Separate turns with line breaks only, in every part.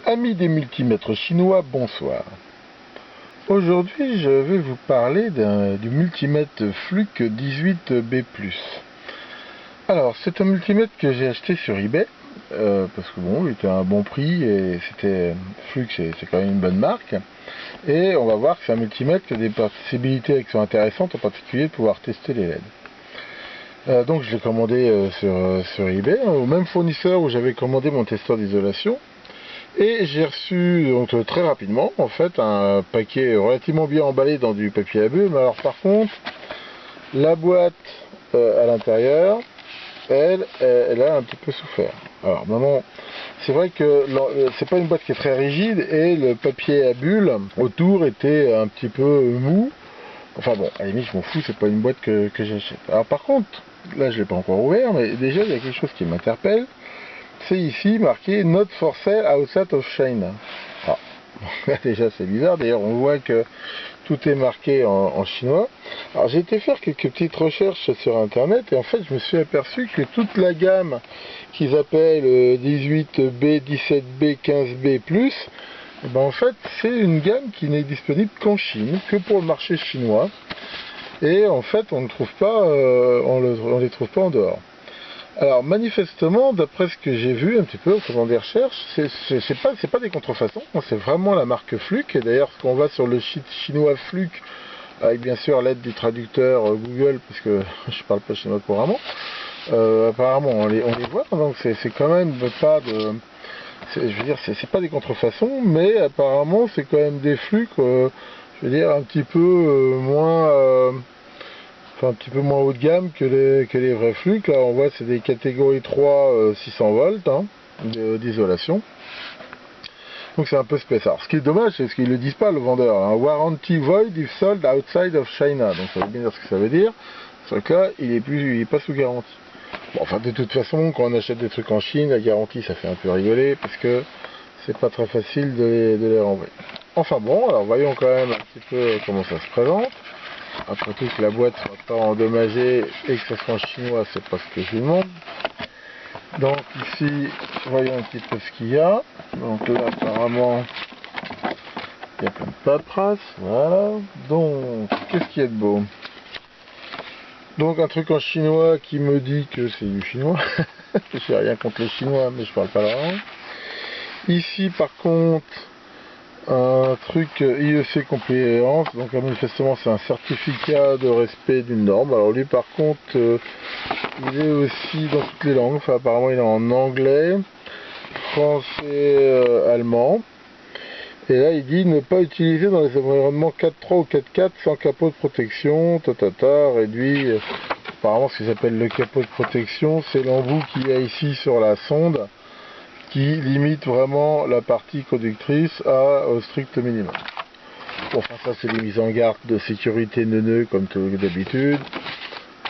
Amis des multimètres chinois, bonsoir. Aujourd'hui, je vais vous parler du multimètre Fluke 18B+. Alors, c'est un multimètre que j'ai acheté sur eBay, parce que bon, il était à un bon prix, et Fluke, c'est quand même une bonne marque. Et on va voir que c'est un multimètre qui a des possibilités qui sont intéressantes, en particulier de pouvoir tester les LED. Donc je l'ai commandé sur eBay, au même fournisseur où j'avais commandé mon testeur d'isolation. Et j'ai reçu donc très rapidement en fait un paquet relativement bien emballé dans du papier à bulles. Mais alors par contre la boîte à l'intérieur elle a un petit peu souffert. Alors maintenant c'est vrai que c'est pas une boîte qui est très rigide et le papier à bulles autour était un petit peu mou. Enfin bon, à la limite je m'en fous, c'est pas une boîte que j'achète. Alors par contre, là je l'ai pas encore ouvert, mais déjà il y a quelque chose qui m'interpelle. C'est ici marqué Not for sale outside of China. Ah, déjà c'est bizarre, d'ailleurs on voit que tout est marqué en chinois. Alors j'ai été faire quelques petites recherches sur internet et en fait je me suis aperçu que toute la gamme qu'ils appellent 18B, 17B, 15B+, et ben en fait c'est une gamme qui n'est disponible qu'en Chine, que pour le marché chinois. Et en fait on ne trouve pas, on les trouve pas en dehors. Alors manifestement, d'après ce que j'ai vu un petit peu au faisant des recherches, c'est pas des contrefaçons, c'est vraiment la marque Fluke. Et d'ailleurs, ce qu'on va sur le site chinois Fluke, avec bien sûr l'aide du traducteur Google, parce que je parle pas chinois couramment, apparemment on les voit, donc c'est quand même pas de, je veux dire, c'est pas des contrefaçons, mais apparemment c'est quand même des Fluke, je veux dire un petit peu moins. Enfin, un petit peu moins haut de gamme que les vrais Fluke. Là on voit c'est des catégories 3 600 volts hein, d'isolation. Donc c'est un peu spécial. Ce qui est dommage c'est ce qu'ils ne le disent pas le vendeur. Hein. Warranty void if sold outside of China. Donc ça veut bien dire ce que ça veut dire. Sauf que là il est pas sous garantie. Bon, enfin de toute façon quand on achète des trucs en Chine, la garantie ça fait un peu rigoler parce que c'est pas très facile de les renvoyer. Enfin bon, alors voyons quand même un petit peu comment ça se présente. Après tout que la boîte soit pas endommagée et que ce soit en chinois, c'est pas ce que je vous demande. Donc ici, voyons un petit peu ce qu'il y a. Donc là apparemment, il y a plein de paperasse, voilà. Donc, qu'est-ce qu'il y a de beau? Donc un truc en chinois qui me dit que c'est du chinois. Je n'ai rien contre les chinois, mais je parle pas la langue. Ici par contre, un truc IEC compliance, donc manifestement c'est un certificat de respect d'une norme. Alors lui par contre il est aussi dans toutes les langues, enfin apparemment il est en anglais, français, allemand. Et là il dit ne pas utiliser dans les environnements 4.3 ou 4.4 sans capot de protection, réduit. Apparemment ce qu'ils appellent le capot de protection, c'est l'embout qu'il y a ici sur la sonde, qui limite vraiment la partie conductrice au strict minimum. Bon, enfin ça c'est des mises en garde de sécurité neuneux comme d'habitude.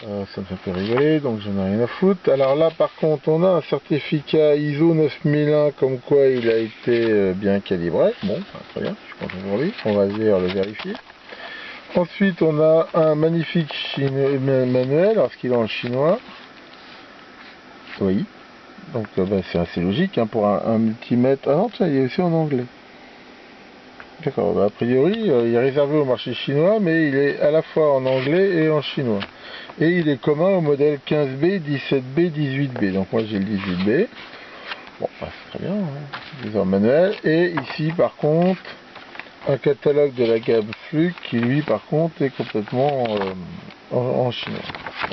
Ça me fait un peu rigoler, donc j'en ai rien à foutre. Alors là par contre on a un certificat ISO 9001 comme quoi il a été bien calibré. Bon, très bien, je suis content pour lui. On va le vérifier. Ensuite on a un magnifique manuel, alors ce qu'il est en chinois. Oui. Donc c'est assez logique hein, pour un multimètre. Ah non, tiens, il est aussi en anglais. D'accord, a priori il est réservé au marché chinois, mais il est à la fois en anglais et en chinois. Et il est commun au modèle 15B, 17B, 18B. Donc moi j'ai le 18B. Bon, c'est très bien, hein. Ils ont manuel. Et ici par contre, un catalogue de la gamme Fluke qui lui par contre est complètement en chinois.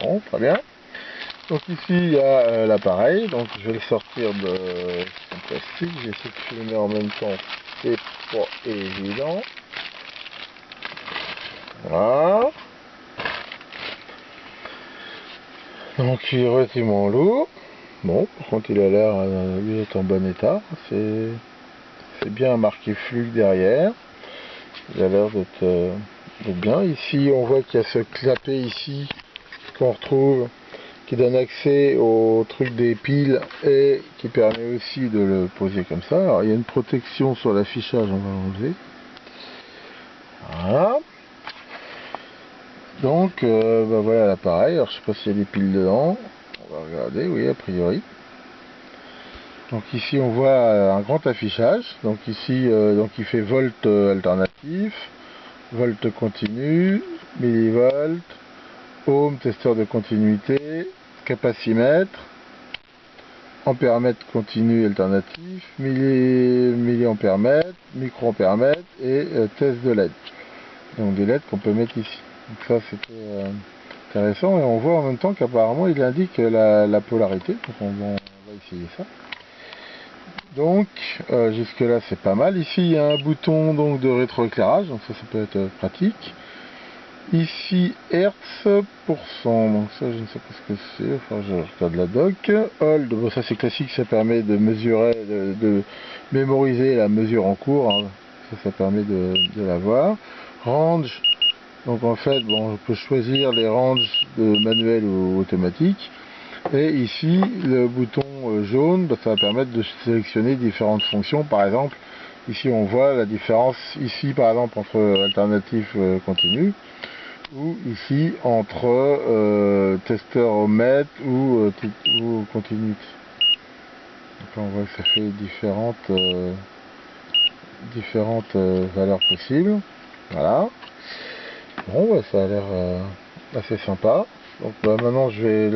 Bon, très bien. Donc ici il y a l'appareil, donc je vais le sortir de son plastique, j'essaie de filmer en même temps, c'est pas évident. Voilà. Donc il est relativement lourd. Bon, par contre il a l'air d'être en bon état. C'est bien marqué Fluke derrière. Il a l'air d'être bien. Ici on voit qu'il y a ce clapet ici qu'on retrouve, qui donne accès au truc des piles et qui permet aussi de le poser comme ça. Alors il y a une protection sur l'affichage, on va l'enlever. Voilà. Donc voilà l'appareil. Alors je sais pas s'il y a des piles dedans. On va regarder, oui a priori. Donc ici on voit un grand affichage. Donc ici donc il fait volt alternatif, volt continu, millivolt, ohm testeur de continuité, capacimètre, ampèremètre continu alternatif, milliampèremètre, microampèremètre et test de LED. Donc des LED qu'on peut mettre ici. Donc ça c'était intéressant, et on voit en même temps qu'apparemment il indique la polarité. Donc on va essayer ça. Donc jusque là c'est pas mal. Ici il y a un bouton donc de rétroéclairage, donc ça peut être pratique. Ici Hertz %, donc ça je ne sais pas ce que c'est, enfin je regarde la doc. Hold, bon ça c'est classique, ça permet de mesurer, de mémoriser la mesure en cours, hein. Ça permet de la voir. Range, donc en fait bon, on peut choisir les ranges de manuel ou automatique. Et ici le bouton jaune, bah, ça va permettre de sélectionner différentes fonctions. Par exemple ici on voit la différence ici par exemple entre alternatif continu, ou ici entre testeur-mètre ou continuité. Donc là on voit que ça fait différentes valeurs possibles. Voilà. Bon, ouais, ça a l'air assez sympa. Donc bah, maintenant je vais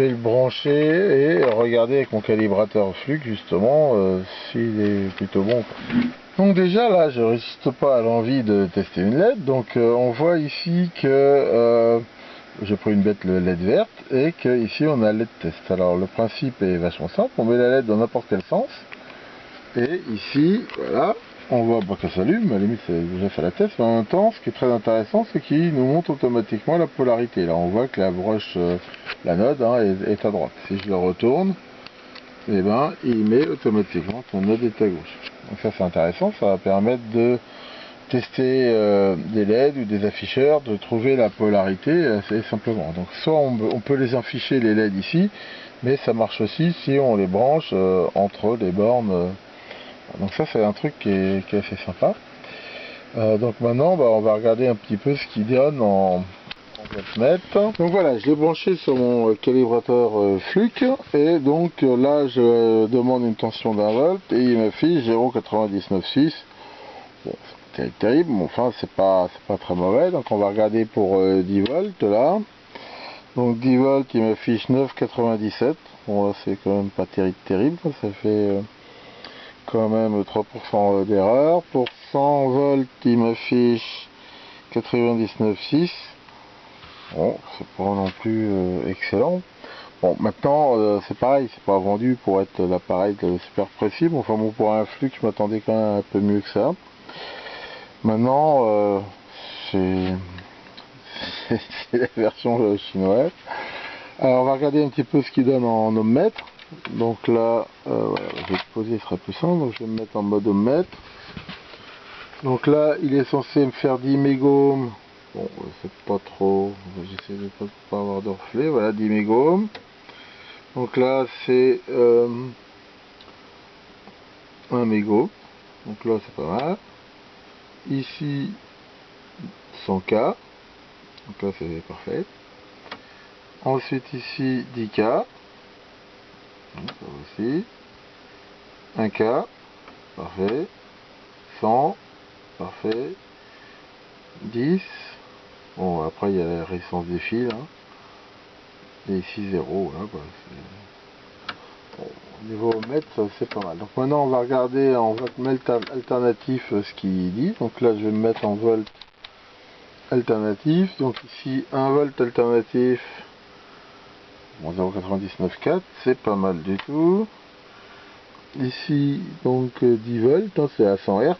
le brancher et regarder avec mon calibrateur flux justement s'il est plutôt bon, quoi. Donc déjà là je résiste pas à l'envie de tester une LED. Donc on voit ici que j'ai pris une bête LED verte et que ici on a LED test. Alors le principe est vachement simple, on met la LED dans n'importe quel sens et ici voilà on voit qu'elle s'allume, à la limite c'est déjà fait la test, mais en même temps ce qui est très intéressant c'est qu'il nous montre automatiquement la polarité. Là on voit que la broche, la node hein, est à droite. Si je le retourne, et ben il met automatiquement ton node est à gauche. Donc ça c'est intéressant, ça va permettre de tester des LED ou des afficheurs, de trouver la polarité assez simplement. Donc soit on peut les afficher les LED ici, mais ça marche aussi si on les branche entre les bornes. Donc ça c'est un truc qui est assez sympa. Donc maintenant on va regarder un petit peu ce qu'il donne en voltmètre. Donc voilà, je l'ai branché sur mon calibrateur Fluke, et donc là je demande une tension d'1 volt et il m'affiche 0,996. Bon, c'est terrible, mais enfin c'est pas très mauvais. Donc on va regarder pour 10 volts là. Donc 10 volts il m'affiche 9,97. Bon là c'est quand même pas terrible, ça fait quand même 3% d'erreur. Pour 100 volts il m'affiche 99,6. Bon, c'est pas non plus excellent. Bon, maintenant c'est pareil, c'est pas vendu pour être l'appareil super précis. Bon, enfin bon, pour un flux je m'attendais quand même un peu mieux que ça. Maintenant c'est la version chinoise. Alors on va regarder un petit peu ce qu'il donne en ohmmètre. Donc là voilà, je vais le poser, ce sera plus simple. Donc je vais me mettre en mode ohmmètre. Donc là il est censé me faire 10 mégohms. Bon, c'est pas trop, j'essaie de pas avoir de reflet. Voilà, 10 mégohms. Donc là c'est 1 mégo. Donc là c'est pas mal. Ici 100K. Donc là c'est parfait. Ensuite ici 10K. Donc ça aussi. 1K. Parfait. 100. Parfait. 10. Bon après il y a la résistance des fils. Hein. Et ici 0. Voilà, quoi. Bon, au niveau mètre c'est pas mal. Donc maintenant on va regarder en voltmètre alternatif ce qu'il dit. Donc là je vais me mettre en volt alternatif. Donc ici 1 volt alternatif, bon, 0,994, c'est pas mal du tout. Ici donc 10 volts, hein, c'est à 100 Hz.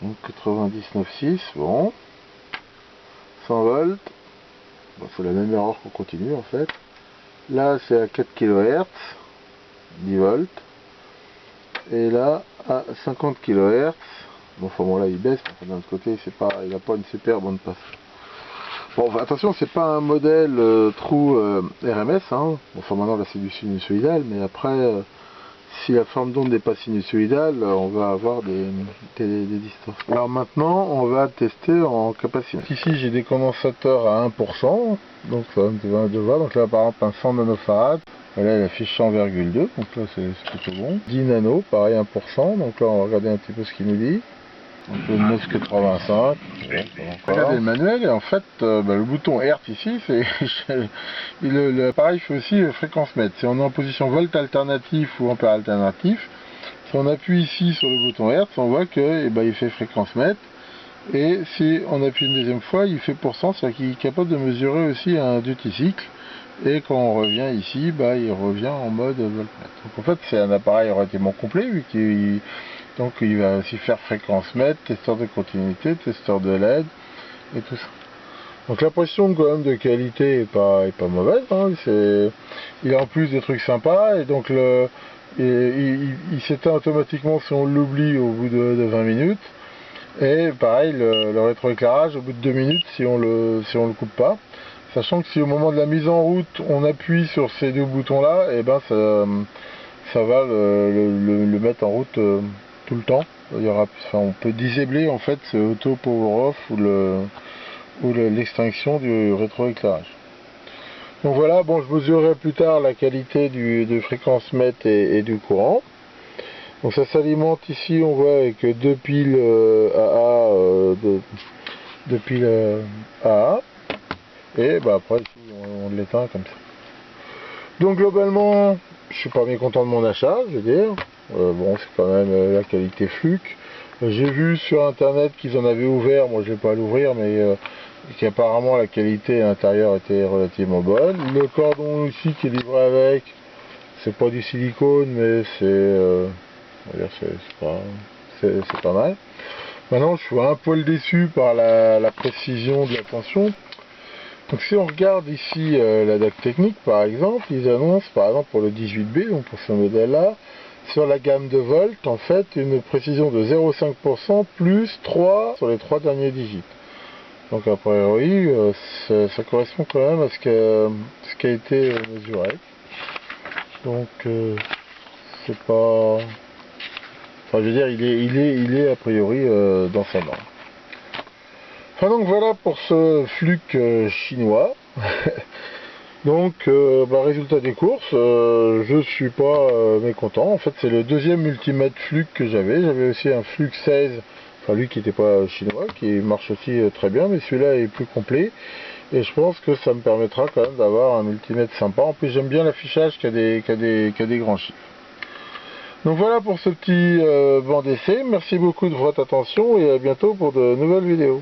Donc 99,6, bon. 100 volts, bon, c'est la même erreur qu'on continue en fait. Là c'est à 4 kHz, 10 volts. Et là à 50 kHz. Bon, enfin bon là il baisse, d'un autre côté il n'a pas une super bonne passe. Bon, attention, c'est pas un modèle trou RMS, hein. Enfin maintenant là c'est du sinusoïdal, mais après si la forme d'onde n'est pas sinusoïdale, on va avoir des distances. Alors maintenant, on va tester en capacité. Ici, j'ai des condensateurs à 1%, donc ça va de voir. Donc là, par exemple, un 100 nanofarad. Et là, il affiche 100,2, donc là, c'est plutôt bon. 10 nano, pareil, 1%. Donc là, on va regarder un petit peu ce qu'il nous dit. Un peu 9,85. Regardez le manuel et en fait le bouton Hertz ici, l'appareil fait aussi fréquence mètre. Si on est en position volt alternatif ou ampère alternatif, si on appuie ici sur le bouton Hertz, on voit que il fait fréquence mètre. Et si on appuie une deuxième fois, il fait %, c'est-à-dire qu'il est capable de mesurer aussi un duty cycle. Et quand on revient ici, il revient en mode voltmètre. Donc en fait, c'est un appareil relativement complet, vu qu'il va aussi faire fréquence mètre, testeur de continuité, testeur de LED et tout ça. Donc l'impression quand même de qualité est pas mauvaise. Hein. Il a en plus des trucs sympas et donc il s'éteint automatiquement si on l'oublie au bout de 20 minutes. Et pareil, le rétroéclairage au bout de 2 minutes si on le coupe pas. Sachant que si au moment de la mise en route on appuie sur ces deux boutons là, et ça va le mettre en route tout le temps. On peut disabler en fait ce auto power off ou l'extinction du rétroéclairage. Donc voilà, bon, je mesurerai plus tard la qualité de fréquence mètre et du courant. Donc ça s'alimente ici, on voit avec deux piles AA, deux piles AA. Et après ici on l'éteint comme ça. Donc globalement, je suis pas mécontent de mon achat, je veux dire. Bon, c'est quand même la qualité Fluke. J'ai vu sur internet qu'ils en avaient ouvert, moi je vais pas l'ouvrir, mais qu'apparemment la qualité à l'intérieur était relativement bonne. Le cordon ici qui est livré avec, c'est pas du silicone, mais c'est pas mal. Maintenant, je suis un poil déçu par la précision de la tension. Donc si on regarde ici la DAC technique par exemple, ils annoncent par exemple pour le 18B, donc pour ce modèle là, sur la gamme de volts, en fait une précision de 0,5% plus 3 sur les 3 derniers digits. Donc a priori ça correspond quand même à ce qui a été mesuré. Donc c'est pas... Enfin je veux dire il est a priori dans sa norme. Enfin donc voilà pour ce Fluke chinois. Donc résultat des courses, je suis pas mécontent. En fait c'est le deuxième multimètre Fluke que j'avais. J'avais aussi un Fluke 16, enfin lui qui n'était pas chinois, qui marche aussi très bien, mais celui-là est plus complet. Et je pense que ça me permettra quand même d'avoir un multimètre sympa. En plus j'aime bien l'affichage qui a des grands chiffres. Donc voilà pour ce petit banc d'essai. Merci beaucoup de votre attention et à bientôt pour de nouvelles vidéos.